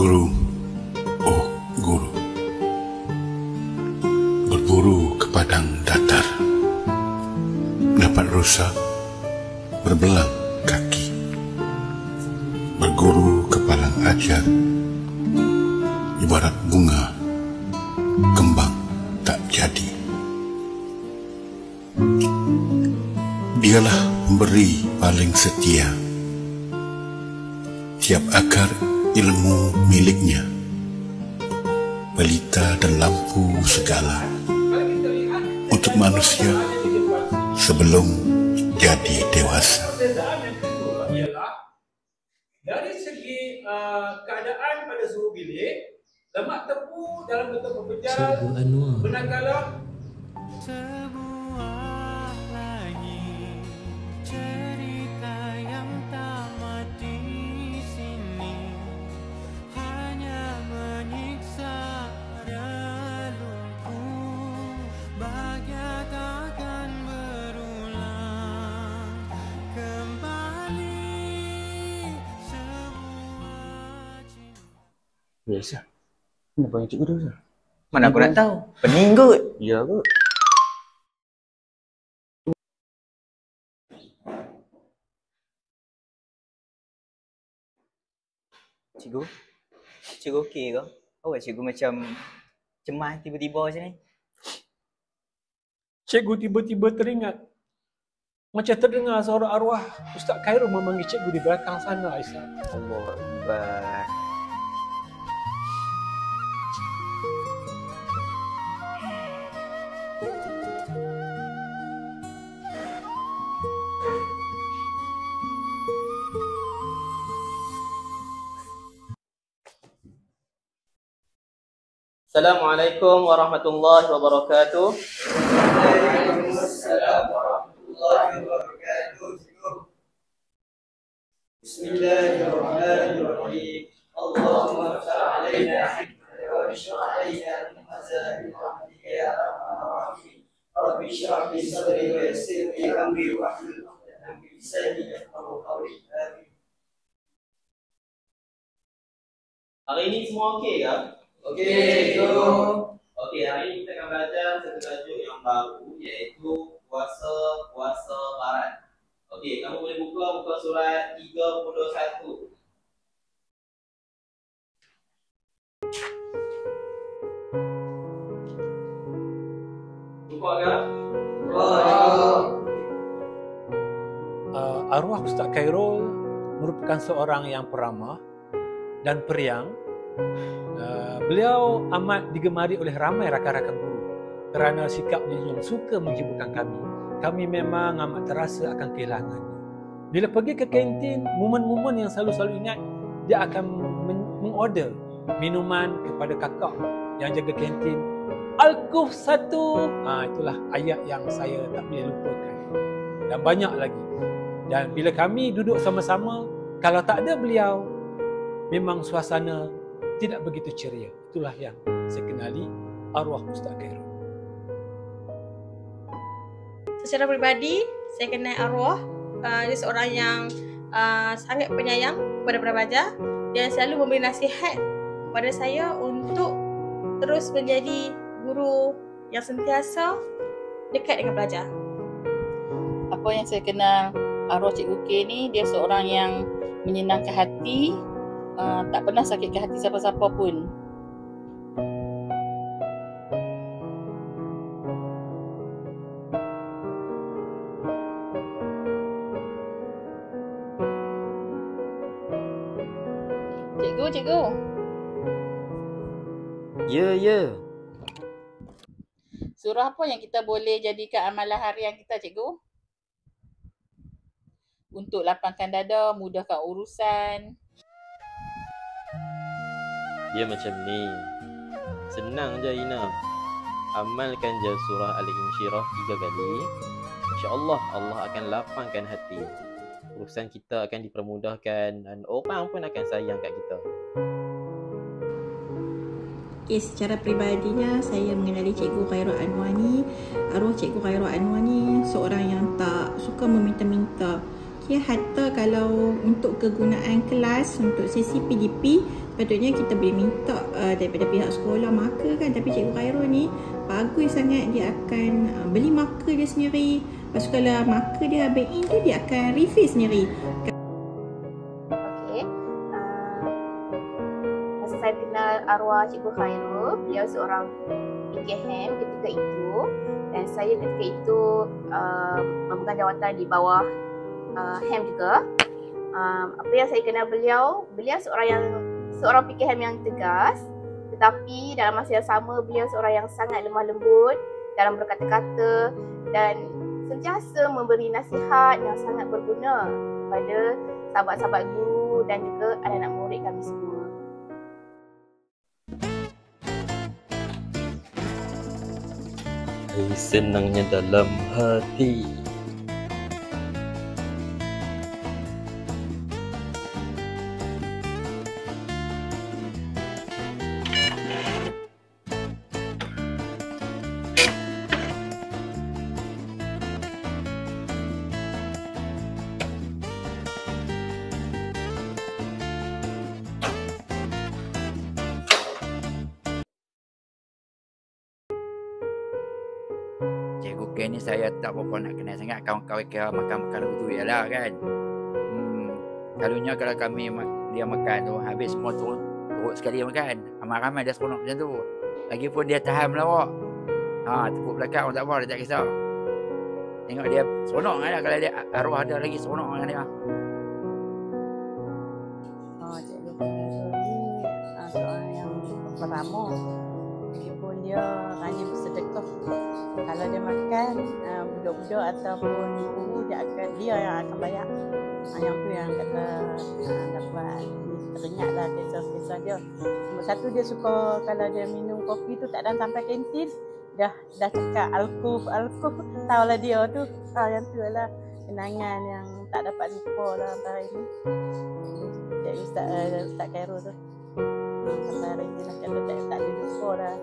Guru, oh guru, berburu ke padang datar, dapat rusa berbelang kaki, berguru ke palang ajar, ibarat bunga kembang tak jadi. Dialah pemberi paling setia, tiap akar ilmu miliknya, pelita dan lampu segala untuk manusia sebelum jadi dewasa. Perbezaan yang kedua ialah dari segi keadaan pada suhu bilik, lemak tebu dalam bentuk pepejal, manakala sebuah lagi cerita yang tamat di sini, hanya menyiksa relungku, bahagia takkan berulang kembali sebuah cinta. Biasa. Ini banyak cikgu tu Zah. Mana aku nak tahu? Pening kot. Ya kot. Cikgu? Cikgu okey ke? Awak cikgu macam cemas tiba-tiba macam ni? cikgu tiba-tiba teringat macam terdengar suara arwah Ustaz Khairul memanggil cikgu di belakang sana, Aisyah. Allah Akbar. Assalamualaikum warahmatullahi wabarakatuh. Waalaikumsalam warahmatullahi wabarakatuh. Bismillahirrahmanirrahim. Allahumma iftah alaina hikmata wa ishrah alaina min khaza'in rahmatika ya arhamar rahimin. Rabbi ishrah li sadri wa yassir li amri wa hlul 'uqdatam min lisani yafqahu qawli. Amin. Hari ini semua okey ke? Okey, cikgu. Okey, hari ini kita akan belajar satu tajuk yang baru, iaitu puasa barat. Okey, kamu boleh buka surat 31. Buka ke? Arwah Ustaz Khairul merupakan seorang yang peramah dan periang. Beliau amat digemari oleh ramai rakan-rakan guru kerana sikapnya yang suka menghiburkan kami. Kami memang amat terasa akan kehilangannya. Bila pergi ke kantin, momen-momen yang selalu ingat, dia akan mengorder minuman kepada kakak yang jaga kantin. Al-Kuf 1. Itulah ayat yang saya tak boleh lupakan. Dan banyak lagi. Dan bila kami duduk sama-sama, kalau tak ada beliau, memang suasana tidak begitu ceria. Itulah yang saya kenali arwah Ustaz Khairul. Secara peribadi, saya kenal arwah. Dia seorang yang sangat penyayang kepada para pelajar dan selalu memberi nasihat kepada saya untuk terus menjadi guru yang sentiasa dekat dengan pelajar. Apa yang saya kenal arwah Cikgu K ni, dia seorang yang menyenangkan hati, tak pernah sakitkan hati siapa-siapa pun. Cikgu. Ya. Surah apa yang kita boleh jadikan amalan harian kita, cikgu? Untuk lapangkan dada, mudahkan urusan. Dia macam ni. Senang je Ina. Amalkan je surah Al-Insyirah 3 kali. InsyaAllah Allah akan lapangkan hati. Urusan kita akan dipermudahkan dan orang pun akan sayang kat kita. Okay, secara peribadinya saya mengenali Cikgu Khairul Anwar ni. Arwah Cikgu Khairul Anwar ni seorang yang tak suka meminta-minta. Okay, hatta kalau untuk kegunaan kelas, untuk sesi PDP, patutnya kita boleh minta daripada pihak sekolah marker kan. Tapi Cikgu Khairul ni bagus sangat, dia akan beli marker dia sendiri. Lepas tu kalau marker dia habis in tu, dia akan refill sendiri. Okey. Masa saya kenal arwah Cikgu Khairul, beliau seorang PKM ketika itu, dan saya ketika itu memegang jawatan di bawah HEM juga. Apa yang saya kenal beliau seorang PKM yang tegas, tetapi dalam masa yang sama beliau seorang yang sangat lemah lembut dalam berkata-kata dan sentiasa memberi nasihat yang sangat berguna kepada sahabat-sahabat guru dan juga anak-anak murid kami semua. Senangnya dalam hati. Cikgu Ken ni saya tak berapa nak kenal sangat. Kawan-kawan kira makan-makan lagu tu je lah kan. Selalunya kalau dia makan tu, habis semua turut sekali makan. Ramai-ramai dia seronok macam tu. Lagipun dia tahan melawak. Tepuk belakang pun tak apa, dia tak kisah. Tengok dia seronok kan kalau dia arwah ada lagi seronok dengan dia. Cikgu Khairul ni seorang yang pertama. Meskipun dia rajin bersedekah. Kalau dia makan, budak-budak ataupun guru dia yang akan bayar. Yang tu yang kata dapat teringatlah kisah-kisah dia. Nombor satu, dia suka kalau dia minum kopi tu tak ada sampai kantin, dah cakap alkuf. Tahulah dia tu. Yang tu adalah kenangan yang tak dapat lupa lah sampai hari ni. Cikgu Ustaz Khairul tu. Sampai hari ni lah kata tak ada lupa lah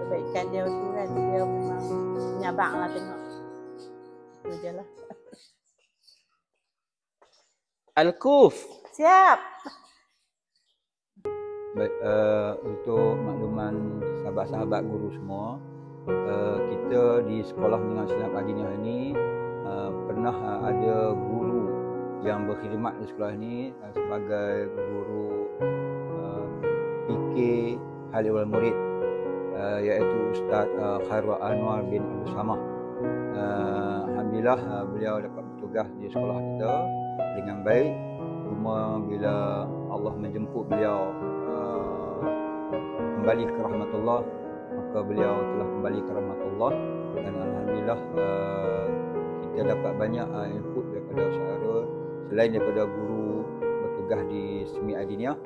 kebaikan dia tu kan. Dia memang menyabang lah tengok. Itu je lah. Al-Kuf. Siap. Baik, untuk makluman sahabat-sahabat guru semua, kita di Sekolah Menengah Islam Adiniah ini pernah ada guru yang berkhidmat di sekolah ini sebagai guru PK Halil wal Murid, iaitu Ustaz Khairul Anwar bin Abdul Samad. Alhamdulillah beliau dapat bertugas di sekolah kita dengan baik. Cuma bila Allah menjemput beliau kembali ke rahmatullah, maka beliau telah kembali ke rahmatullah. Dan alhamdulillah kita dapat banyak input daripada saudara. Selain daripada guru bertugas di SMI Adiniah,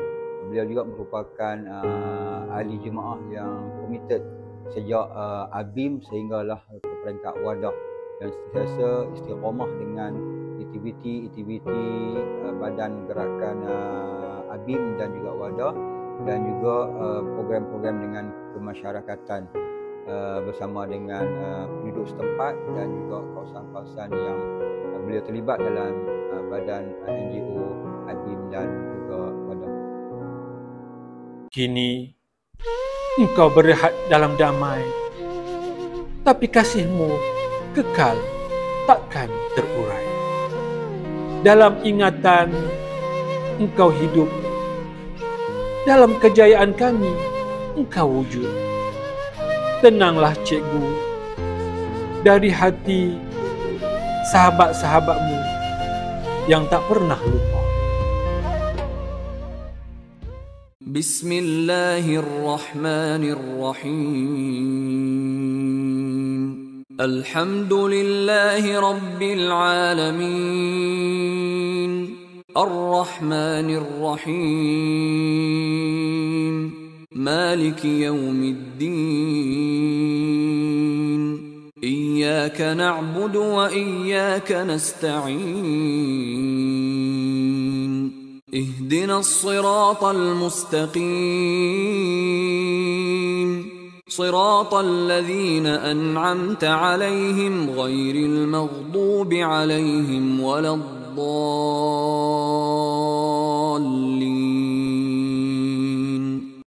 beliau juga merupakan ahli jemaah yang komited sejak ABIM sehinggalah ke peringkat wadah, dan sentiasa istiqamah dengan aktiviti badan gerakan ABIM dan juga wadah, dan juga program-program dengan kemasyarakatan bersama dengan penduduk setempat dan juga kawasan-kawasan yang beliau terlibat dalam badan NGO ABIM dan juga wadah. Kini engkau berehat dalam damai, tapi kasihmu kekal takkan terurai. Dalam ingatan engkau hidup, dalam kejayaan kami engkau wujud. Tenanglah cikgu, dari hati sahabat-sahabatmu yang tak pernah lupa. Bismillahirrahmanirrahim. Alhamdulillahi Rabbil Alamin. Ar-Rahmanir-Rahim. Maliki Yawmiddin. Iyyaka na'budu wa iyyaka nasta'in. اهدنا الصراط المستقيم صراط الذين أنعمت عليهم غير المغضوب عليهم ولا الضالين. الضالين